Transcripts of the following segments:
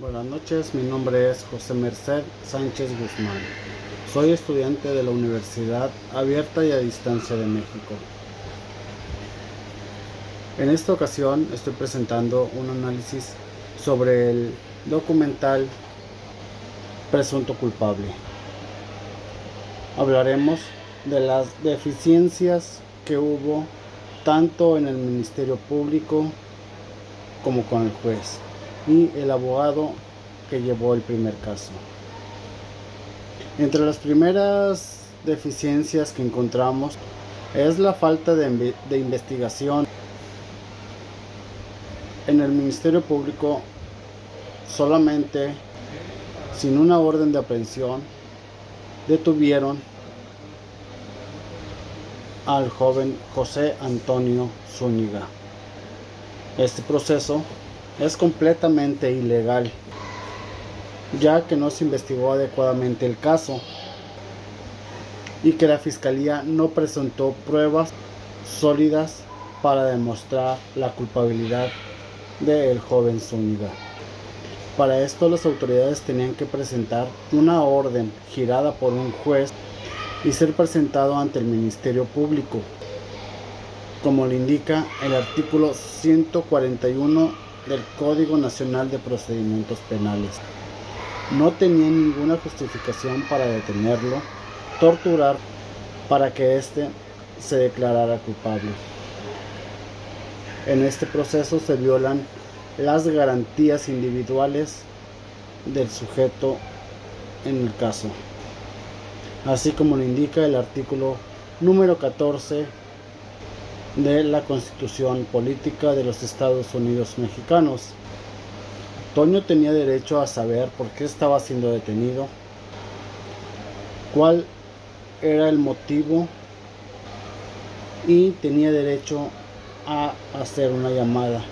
Buenas noches, mi nombre es José Merced Sánchez Guzmán. Soy estudiante de la Universidad Abierta y a Distancia de México. En esta ocasión estoy presentando un análisis sobre el documental Presunto Culpable. Hablaremos de las deficiencias que hubo tanto en el Ministerio Público como con el juez y el abogado que llevó el primer caso. Entre las primeras deficiencias que encontramos es la falta de investigación. En el Ministerio Público solamente, sin una orden de aprehensión, detuvieron al joven José Antonio Zúñiga. Este proceso es completamente ilegal, ya que no se investigó adecuadamente el caso y que la Fiscalía no presentó pruebas sólidas para demostrar la culpabilidad del joven Zúñiga. Para esto las autoridades tenían que presentar una orden girada por un juez y ser presentado ante el Ministerio Público, como le indica el artículo 141 del Código Nacional de Procedimientos Penales. No tenían ninguna justificación para detenerlo, torturar, para que éste se declarara culpable. En este proceso se violan las garantías individuales del sujeto en el caso, así como lo indica el artículo número 14 de la Constitución Política de los Estados Unidos Mexicanos. Toño tenía derecho a saber por qué estaba siendo detenido, cuál era el motivo, y tenía derecho a hacer una llamada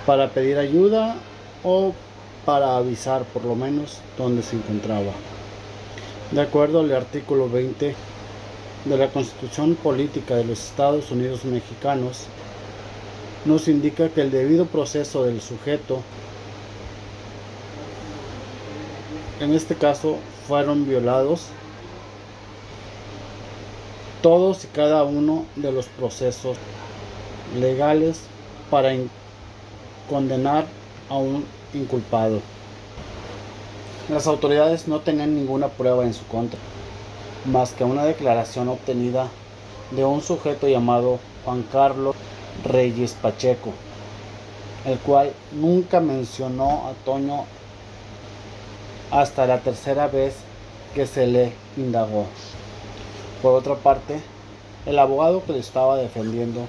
para pedir ayuda o para avisar por lo menos dónde se encontraba. De acuerdo al artículo 20 de la Constitución Política de los Estados Unidos Mexicanos, nos indica que el debido proceso del sujeto, en este caso, fueron violados todos y cada uno de los procesos legales para condenar a un inculpado. Las autoridades no tenían ninguna prueba en su contra, más que una declaración obtenida de un sujeto llamado Juan Carlos Reyes Pacheco, el cual nunca mencionó a Toño hasta la tercera vez que se le indagó. Por otra parte, el abogado que le estaba defendiendo,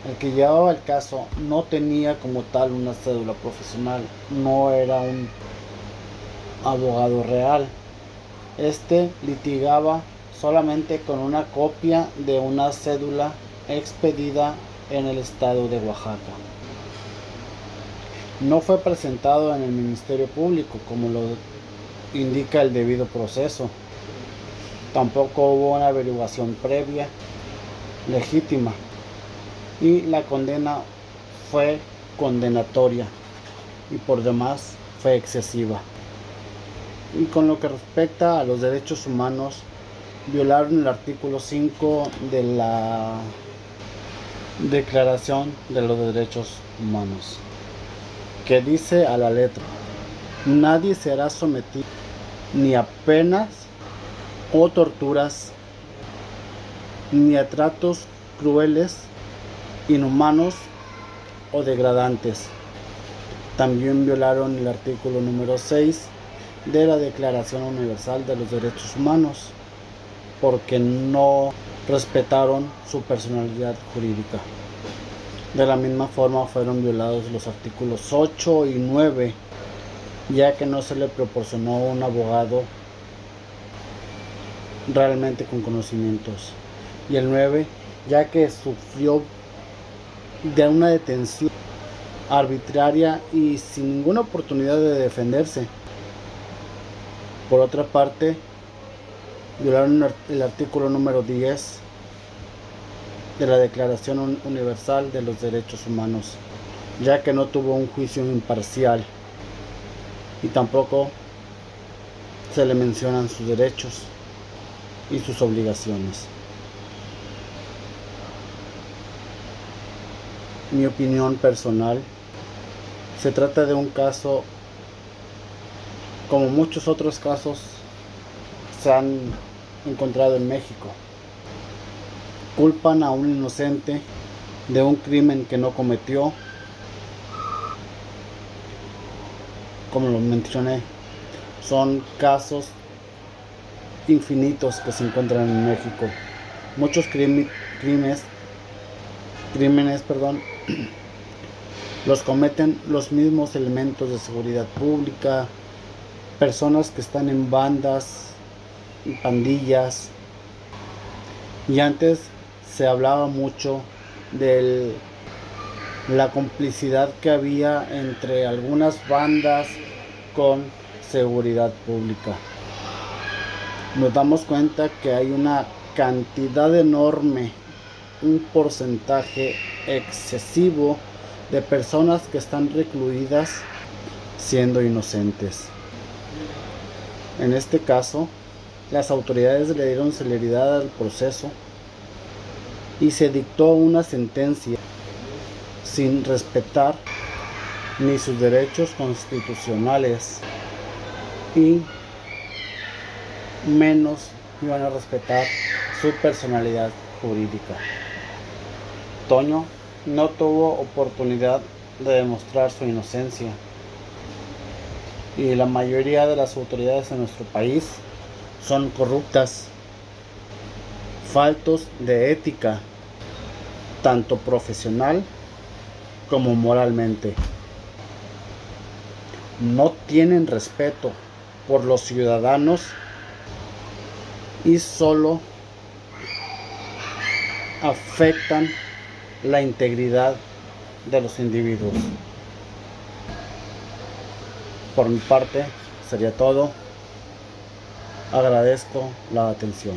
el que llevaba el caso, no tenía como tal una cédula profesional, no era un abogado real. Este litigaba solamente con una copia de una cédula expedida en el estado de Oaxaca. No fue presentado en el Ministerio Público como lo indica el debido proceso. Tampoco hubo una averiguación previa legítima y la condena fue condenatoria y por demás fue excesiva. Y con lo que respecta a los derechos humanos, violaron el artículo 5 de la Declaración de los Derechos Humanos, que dice a la letra: nadie será sometido ni a penas o torturas, ni a tratos crueles, inhumanos o degradantes. También violaron el artículo número 6 de la Declaración Universal de los Derechos Humanos, porque no respetaron su personalidad jurídica. De la misma forma fueron violados los artículos 8 y 9, ya que no se le proporcionó un abogado realmente con conocimientos, y el 9, ya que sufrió de una detención arbitraria y sin ninguna oportunidad de defenderse. Por otra parte, violaron el artículo número 10 de la Declaración Universal de los Derechos Humanos, ya que no tuvo un juicio imparcial. y tampoco se le mencionan sus derechos y sus obligaciones. Mi opinión personal, se trata de un caso, como muchos otros casos se han encontrado en México. Culpan a un inocente de un crimen que no cometió. Como lo mencioné, son casos infinitos que se encuentran en México. Muchos crímenes, los cometen los mismos elementos de seguridad pública, personas que están en bandas, pandillas. Y antes se hablaba mucho de la complicidad que había entre algunas bandas con seguridad pública. Nos damos cuenta que hay una cantidad enorme, un porcentaje excesivo de personas que están recluidas siendo inocentes. En este caso, las autoridades le dieron celeridad al proceso y se dictó una sentencia sin respetar ni sus derechos constitucionales y menos iban a respetar su personalidad jurídica. Toño no tuvo oportunidad de demostrar su inocencia y la mayoría de las autoridades en nuestro país son corruptas, faltos de ética, tanto profesional como moralmente. No tienen respeto por los ciudadanos y solo afectan la integridad de los individuos. Por mi parte sería todo. Agradezco la atención.